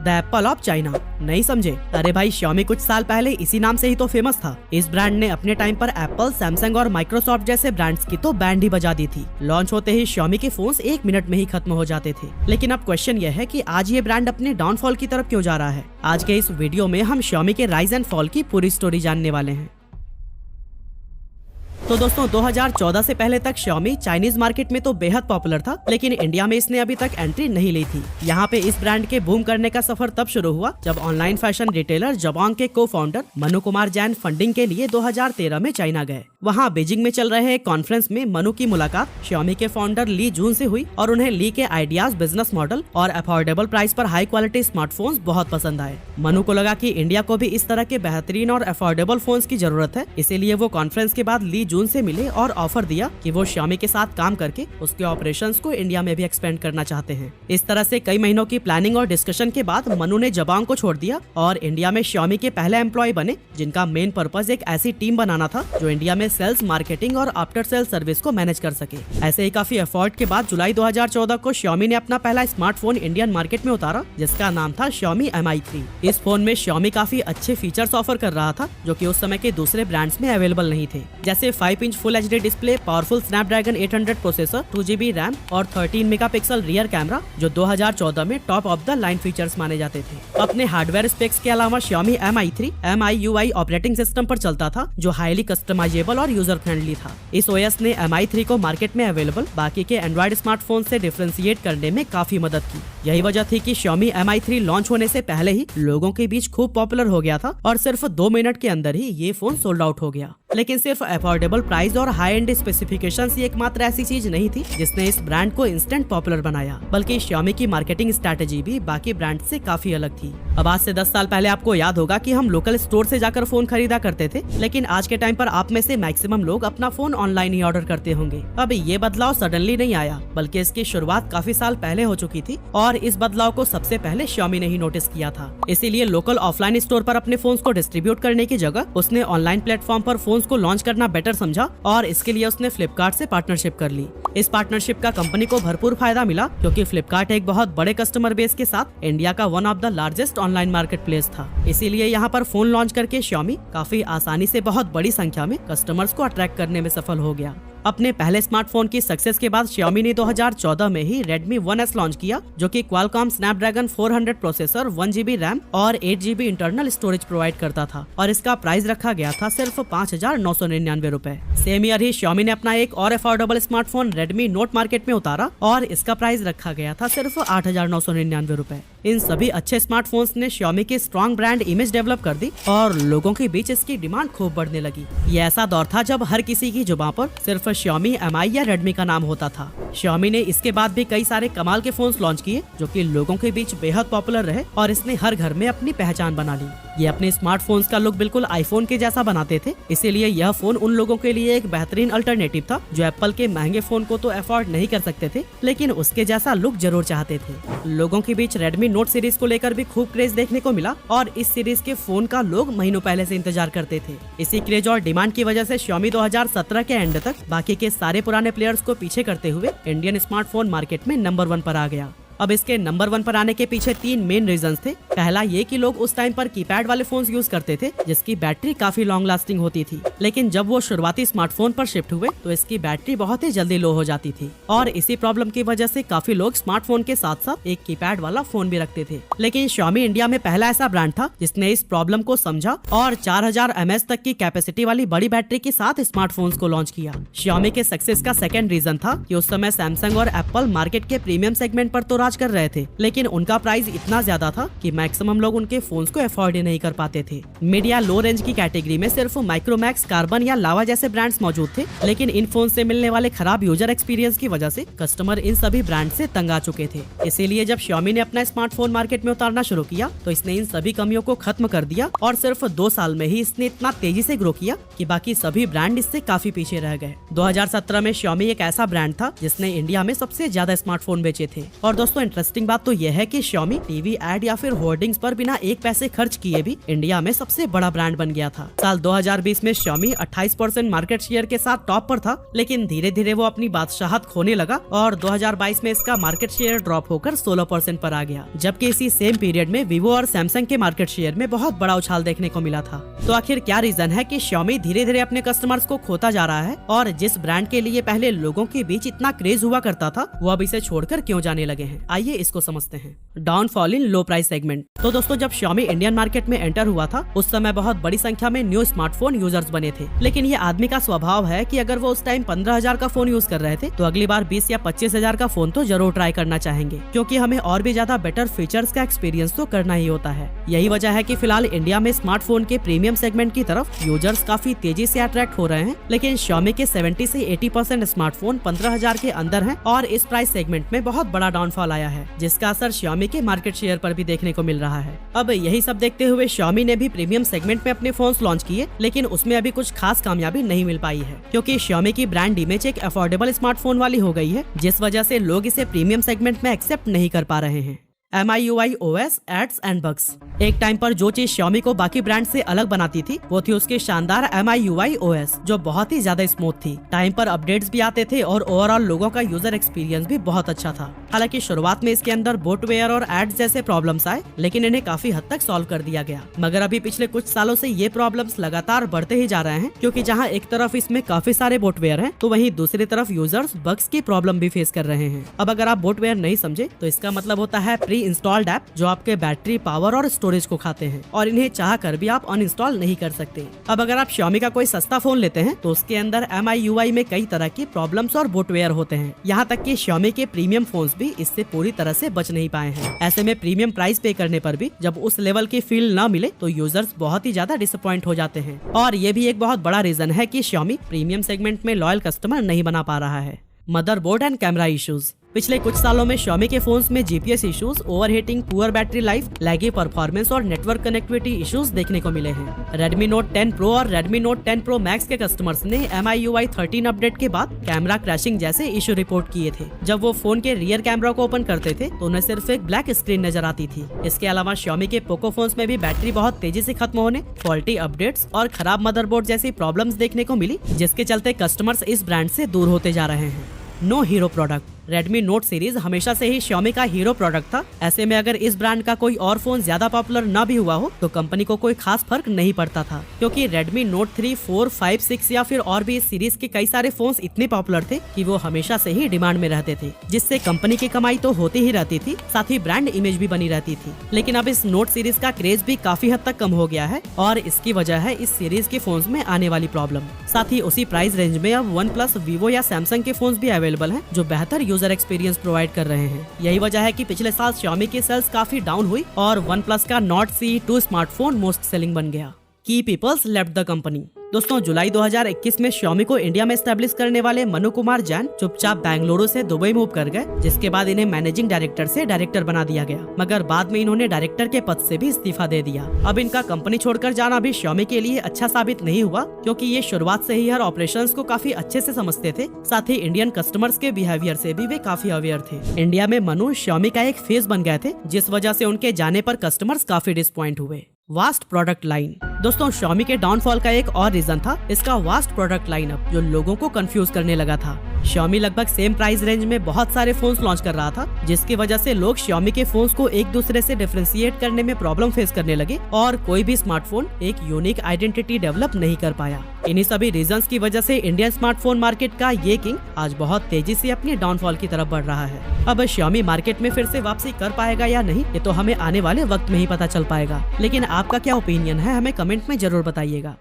The Apple of China. नहीं समझे? अरे भाई, Xiaomi कुछ साल पहले इसी नाम से ही तो फेमस था। इस ब्रांड ने अपने टाइम पर एप्पल, सैमसंग और माइक्रोसॉफ्ट जैसे ब्रांड्स की तो बैंड ही बजा दी थी। लॉन्च होते ही Xiaomi के फोन्स 1 मिनट में ही खत्म हो जाते थे। लेकिन अब क्वेश्चन यह है कि आज ये ब्रांड अपने डाउनफॉल की तरफ क्यों जा रहा है। आज के इस वीडियो में हम Xiaomi के राइज एंड फॉल की पूरी स्टोरी जानने वाले हैं। तो दोस्तों, 2014 से पहले तक Xiaomi चाइनीज मार्केट में तो बेहद पॉपुलर था, लेकिन इंडिया में इसने अभी तक एंट्री नहीं ली थी। यहाँ पे इस ब्रांड के बूम करने का सफर तब शुरू हुआ जब ऑनलाइन फैशन रिटेलर जबोंग के को फाउंडर मनु कुमार जैन फंडिंग के लिए 2013 में चाइना गए। वहाँ बीजिंग में चल रहे एक कॉन्फ्रेंस में मनु की मुलाकात Xiaomi के फाउंडर ली जून से हुई और उन्हें ली के आइडियाज, बिजनेस मॉडल और अफोर्डेबल प्राइस पर हाई क्वालिटी स्मार्टफोन्स बहुत पसंद आए। मनु को लगा कि इंडिया को भी इस तरह के बेहतरीन और अफोर्डेबल फोन्स की जरूरत है, इसीलिए वो कॉन्फ्रेंस के बाद ली जून से मिले और ऑफर दिया कि वो Xiaomi के साथ काम करके उसके ऑपरेशंस को इंडिया में भी एक्सपेंड करना चाहते हैं। इस तरह से कई महीनों की प्लानिंग और डिस्कशन के बाद मनु ने जबोंग को छोड़ दिया और इंडिया में Xiaomi के पहले एम्प्लॉय बने, जिनका मेन पर्पस एक ऐसी टीम बनाना था जो इंडिया में सेल्स, मार्केटिंग और आफ्टर सेल सर्विस को मैनेज कर सके। ऐसे ही काफी एफर्ट के बाद जुलाई 2014 को Xiaomi ने अपना पहला स्मार्टफोन इंडियन मार्केट में उतारा, जिसका नाम था Xiaomi Mi3। इस फोन में Xiaomi काफी अच्छे फीचर्स ऑफर कर रहा था जो कि उस समय के दूसरे ब्रांड्स में अवेलेबल नहीं थे, जैसे 5 inch full HD display, powerful Snapdragon 800 processor, 2GB RAM और 13 मेगापिक्सल रियर कैमरा, जो 2014 में top of the line features माने जाते थे। अपने हार्डवेयर स्पेक्स के अलावा Xiaomi Mi3 MIUI operating system पर चलता था, जो हाईली कस्टमाइजेबल और यूजर फ्रेंडली था। इस OS ने Mi3 को मार्केट में अवेलेबल बाकी के एंड्रॉइड स्मार्टफोन से डिफरेंशिएट करने में काफी मदद की। यही वजह थी कि Xiaomi Mi3 लॉन्च होने से पहले ही लोगों के बीच खूब पॉपुलर हो गया था और सिर्फ 2 मिनट के अंदर ही ये फोन सोल्ड आउट हो गया। लेकिन सिर्फ अफोर्डेबल प्राइस और हाई एंड स्पेसिफिकेशंस ही एकमात्र ऐसी चीज नहीं थी जिसने इस ब्रांड को इंस्टेंट पॉपुलर बनाया, बल्कि Xiaomi की मार्केटिंग स्ट्रैटेजी भी बाकी ब्रांड से काफी अलग थी। अब आज से 10 साल पहले आपको याद होगा कि हम लोकल स्टोर से जाकर फोन खरीदा करते थे, लेकिन आज के टाइम पर आप में से मैक्सिमम लोग अपना फोन ऑनलाइन ही ऑर्डर करते होंगे। अब ये बदलाव सडनली नहीं आया, बल्कि इसकी शुरुआत काफी साल पहले हो चुकी थी और इस बदलाव को सबसे पहले Xiaomi ने ही नोटिस किया था। इसीलिए लोकल ऑफलाइन स्टोर पर अपने फोन्स को डिस्ट्रीब्यूट करने की जगह उसने ऑनलाइन प्लेटफॉर्म पर फोन्स को लॉन्च करना बेटर समझा और इसके लिए उसने फ्लिपकार्ट से पार्टनरशिप कर ली। इस पार्टनरशिप का कंपनी को भरपूर फायदा मिला, क्योंकि फ्लिपकार्ट एक बहुत बड़े कस्टमर बेस के साथ इंडिया का one of the largest online market place था। इसीलिए यहाँ पर फोन लॉन्च करके Xiaomi काफी आसानी से बहुत बड़ी संख्या में कस्टमर्स को अट्रैक्ट करने में सफल हो गया। अपने पहले स्मार्टफोन की सक्सेस के बाद Xiaomi ने 2014 में ही Redmi 1S लॉन्च किया, जो कि Qualcomm Snapdragon 400 processor, 1GB RAM और 8GB इंटरनल स्टोरेज प्रोवाइड करता था और इसका प्राइस रखा गया था सिर्फ 5,999 रुपए। सेम ईयर ही Xiaomi ने अपना एक और affordable smartphone Redmi Note market में उतारा और इसका प्राइस रखा गया था सिर्फ 8,999 रुपए। इन सभी अच्छे स्मार्टफोन्स ने Xiaomi की स्ट्रॉन्ग ब्रांड इमेज डेवलप कर दी और लोगों के बीच इसकी डिमांड खूब बढ़ने लगी। ये ऐसा दौर था जब हर किसी की जुबान पर सिर्फ Xiaomi, Mi या Redmi का नाम होता था। Xiaomi ने इसके बाद भी कई सारे कमाल के फोन्स लॉन्च किए जो कि लोगों के बीच बेहद पॉपुलर रहे और इसने हर घर में अपनी पहचान बना ली। ये अपने स्मार्टफोन्स का लुक बिल्कुल आईफोन के जैसा बनाते थे, इसीलिए यह फोन उन लोगों के लिए एक बेहतरीन अल्टरनेटिव था जो एप्पल के महंगे फोन को तो अफोर्ड नहीं कर सकते थे, लेकिन उसके जैसा लुक जरूर चाहते थे। लोगों के बीच Redmi Note सीरीज को लेकर भी खूब क्रेज देखने को मिला और इस सीरीज के फोन का लोग महीनों पहले से इंतजार करते थे। इसी क्रेज और डिमांड की वजह से Xiaomi 2017 के एंड तक बाकी के सारे पुराने प्लेयर्स को पीछे करते हुए इंडियन स्मार्टफोन मार्केट में नंबर 1 पर आ गया। अब इसके नंबर 1 पर आने के पीछे 3 मेन रीजंस थे। पहला ये कि लोग उस टाइम पर कीपैड वाले फोन्स यूज करते थे जिसकी बैटरी काफी लॉन्ग लास्टिंग होती थी, लेकिन जब वो शुरुआती स्मार्टफोन पर शिफ्ट हुए तो इसकी बैटरी बहुत ही जल्दी लो हो जाती थी और इसी प्रॉब्लम की वजह से काफी लोग स्मार्टफोन के साथ साथ एक कीपैड वाला फोन भी रखते थे। लेकिन Xiaomi इंडिया में पहला ऐसा ब्रांड था जिसने इस प्रॉब्लम को समझा और 4000 mAh तक की कैपेसिटी वाली बड़ी बैटरी के साथ स्मार्टफोन्स को लॉन्च किया। Xiaomi के सक्सेस का सेकेंड रीजन था कि उस समय सैमसंग और एप्पल मार्केट के प्रीमियम सेगमेंट पर तो राज कर रहे थे, लेकिन उनका प्राइस इतना ज्यादा था कि मैक्सिमम लोग उनके फोन्स को अफोर्ड ही नहीं कर पाते थे। मिड या लो रेंज की कैटेगरी में सिर्फ माइक्रोमैक्स, कार्बन या लावा जैसे ब्रांड्स मौजूद थे, लेकिन इन फोन से मिलने वाले खराब यूजर एक्सपीरियंस की वजह से कस्टमर इन सभी ब्रांड से तंग आ चुके थे। इसीलिए जब Xiaomi ने अपना स्मार्टफोन मार्केट में उतारना शुरू किया तो इसने इन सभी कमियों को खत्म कर दिया और सिर्फ 2 साल में ही इसने इतना तेजी से ग्रो किया कि बाकी सभी ब्रांड इससे काफी पीछे रह गए। 2017 में Xiaomi एक ऐसा ब्रांड था जिसने इंडिया में सबसे ज्यादा स्मार्टफोन बेचे थे और दोस्तों इंटरेस्टिंग बात तो यह है कि Xiaomi टीवी एड या फिर होर्डिंग्स पर बिना एक पैसे खर्च किए भी इंडिया में सबसे बड़ा ब्रांड बन गया था। साल 2020 में Xiaomi 28% मार्केट शेयर के साथ टॉप पर था, लेकिन धीरे धीरे वो अपनी बादशाहत खोने लगा और 2022 में इसका मार्केट शेयर ड्रॉप होकर 16% पर आ गया। जबकि इसी सेम पीरियड में Vivo और Samsung के मार्केट शेयर में बहुत बड़ा उछाल देखने को मिला था। तो आखिर क्या रीजन है कि Xiaomi धीरे धीरे अपने कस्टमर्स को खोता जा रहा है और जिस ब्रांड के लिए पहले लोगों के बीच इतना क्रेज हुआ करता था वो अब इसे छोड़कर क्यों जाने लगे हैं? आइए इसको समझते हैं। डाउनफॉल इन लो प्राइस सेगमेंट। तो दोस्तों, जब Xiaomi इंडियन मार्केट में एंटर हुआ था उस समय बहुत बड़ी संख्या में न्यू स्मार्टफोन यूजर्स बने थे, लेकिन ये आदमी का स्वभाव है कि अगर वो उस टाइम 15,000 का फोन यूज कर रहे थे तो अगली बार 20 या 25,000 का फोन तो जरूर ट्राई करना चाहेंगे, क्योंकि हमें और भी ज्यादा बेटर फीचर्स का एक्सपीरियंस तो करना ही होता है। यही वजह है कि फिलहाल इंडिया में स्मार्टफोन के प्रीमियम सेगमेंट की तरफ यूजर्स काफी तेजी से अट्रैक्ट हो रहे हैं, लेकिन Xiaomi के 70 से 80% स्मार्टफोन 15,000 के अंदर हैं और इस प्राइस सेगमेंट में बहुत बड़ा डाउनफॉल आया है, जिसका असर Xiaomi के मार्केट शेयर पर भी देखने को मिल रहा है। अब यही सब देखते हुए Xiaomi ने भी प्रीमियम सेगमेंट में अपने फोन्स लॉन्च किए, लेकिन उसमें अभी कुछ खास कामयाबी नहीं मिल पाई है, क्योंकि Xiaomi की ब्रांड इमेज एक अफोर्डेबल स्मार्टफोन वाली हो गई है, जिस वजह से लोग इसे प्रीमियम सेगमेंट में एक्सेप्ट नहीं कर पा रहे हैं। MIUI OS ads and bugs. एक टाइम पर जो चीज Xiaomi को बाकी ब्रांड से अलग बनाती थी वो थी उसकी शानदार MIUI OS, जो बहुत ही ज्यादा स्मूथ थी। टाइम पर अपडेट्स भी आते थे और ओवरऑल लोगों का यूजर एक्सपीरियंस भी बहुत अच्छा था। हालांकि शुरुआत में इसके अंदर बोटवेयर और एड्स जैसे प्रॉब्लम्स आए, लेकिन इन्हें काफी हद तक सॉल्व कर दिया गया। मगर अभी पिछले कुछ सालों से ये प्रॉब्लम्स लगातार बढ़ते ही जा रहे हैं, क्योंकि जहाँ एक तरफ इसमें काफी सारे बोटवेयर हैं, तो वहीं दूसरी तरफ यूजर्स बग्स की प्रॉब्लम भी फेस कर रहे हैं। अब अगर आप बोटवेयर नहीं समझे तो इसका मतलब होता है प्री इंस्टॉल्ड ऐप जो आपके बैटरी पावर और स्टोरेज को खाते हैं और इन्हें चाह कर भी आप अनइंस्टॉल नहीं कर सकते। अब अगर आप Xiaomi का कोई सस्ता फोन लेते हैं तो उसके अंदर MIUI में कई तरह की प्रॉब्लम्स और बोटवेयर होते हैं। यहाँ तक कि Xiaomi के प्रीमियम फोन्स भी इससे पूरी तरह से बच नहीं पाए हैं। ऐसे में प्रीमियम प्राइस पे करने पर भी जब उस लेवल की फील न मिले तो यूजर्स बहुत ही ज्यादा डिसअपॉइंट हो जाते हैं, और ये भी एक बहुत बड़ा रीजन है कि Xiaomi प्रीमियम सेगमेंट में लॉयल कस्टमर नहीं बना पा रहा है। Motherboard and camera issues. पिछले कुछ सालों में Xiaomi के फोन्स में GPS issues, overheating, poor battery life, laggy performance और नेटवर्क कनेक्टिविटी इश्यूज देखने को मिले हैं। Redmi Note 10 Pro और Redmi Note 10 Pro Max के कस्टमर्स ने MIUI 13 अपडेट के बाद कैमरा क्रैशिंग जैसे इश्यू रिपोर्ट किए थे। जब वो फोन के रियर कैमरा को ओपन करते थे तो उन्हें सिर्फ एक ब्लैक स्क्रीन नजर आती थी। इसके अलावा Xiaomi के पोको फोन्स में भी बैटरी बहुत तेजी से खत्म होने, फॉल्टी अपडेट्स और खराब मदरबोर्ड जैसी प्रॉब्लम्स देखने को मिली, जिसके चलते कस्टमर्स इस ब्रांड से दूर होते जा रहे हैं। No hero product. Redmi Note series हमेशा से ही Xiaomi का हीरो प्रोडक्ट था। ऐसे में अगर इस ब्रांड का कोई और फोन ज्यादा पॉपुलर न भी हुआ हो तो कंपनी को कोई खास फर्क नहीं पड़ता था, क्योंकि Redmi Note 3, 4, 5, 6 या फिर और भी इस सीरीज के कई सारे फोन्स इतने पॉपुलर थे कि वो हमेशा से ही डिमांड में रहते थे, जिससे कंपनी की कमाई तो होती ही रहती थी, साथ ही ब्रांड इमेज भी बनी रहती थी। लेकिन अब इस नोट सीरीज का क्रेज भी काफी हद तक कम हो गया है और इसकी वजह है इस सीरीज के फोन्स में आने वाली प्रॉब्लम। साथ ही उसी प्राइस रेंज में अब OnePlus, Vivo या Samsung के फोन्स भी अवेलेबल हैं जो बेहतर यूजर एक्सपीरियंस प्रोवाइड कर रहे हैं। यही वजह है कि पिछले साल Xiaomi की सेल्स काफी डाउन हुई और OnePlus का Nord CE2 smartphone most selling बन गया। की पीपल्स लेफ्ट द कंपनी। दोस्तों, जुलाई 2021 में Xiaomi को इंडिया में एस्टेब्लिश करने वाले मनु कुमार जैन चुपचाप बेंगलुरु से दुबई मूव कर गए, जिसके बाद इन्हें मैनेजिंग डायरेक्टर से डायरेक्टर बना दिया गया, मगर बाद में इन्होंने डायरेक्टर के पद से भी इस्तीफा दे दिया। अब इनका कंपनी छोड़कर जाना भी Xiaomi के लिए अच्छा साबित नहीं हुआ, क्योंकि ये शुरुआत से ही हर ऑपरेशंस को काफी अच्छे से समझते थे। साथ ही इंडियन कस्टमर्स के बिहेवियर से भी वे काफी अवेयर थे। इंडिया में मनु Xiaomi का एक फेस बन गए थे, जिस वजह से उनके जाने पर कस्टमर्स काफी डिसपॉइंट हुए। Vast product line. दोस्तों, Xiaomi के डाउनफॉल का एक और रीजन था इसका वास्ट प्रोडक्ट लाइनअप, जो लोगों को कंफ्यूज करने लगा था। Xiaomi लगभग सेम प्राइस रेंज में बहुत सारे फोन्स लॉन्च कर रहा था, जिसकी वजह से लोग Xiaomi के फोन्स को एक दूसरे से डिफरेंशिएट करने में प्रॉब्लम फेस करने लगे और कोई भी स्मार्टफोन एक यूनिक आइडेंटिटी डेवलप नहीं कर पाया। इन्हीं सभी रीजंस की वजह से इंडियन स्मार्टफोन मार्केट का ये किंग आज बहुत तेजी से अपने डाउनफॉल की तरफ बढ़ रहा है। अब Xiaomi मार्केट में फिर से वापसी कर पाएगा या नहीं, ये तो हमें आने वाले वक्त में ही पता चल पाएगा। लेकिन आपका क्या ओपिनियन है, हमें कमेंट में जरूर बताइएगा।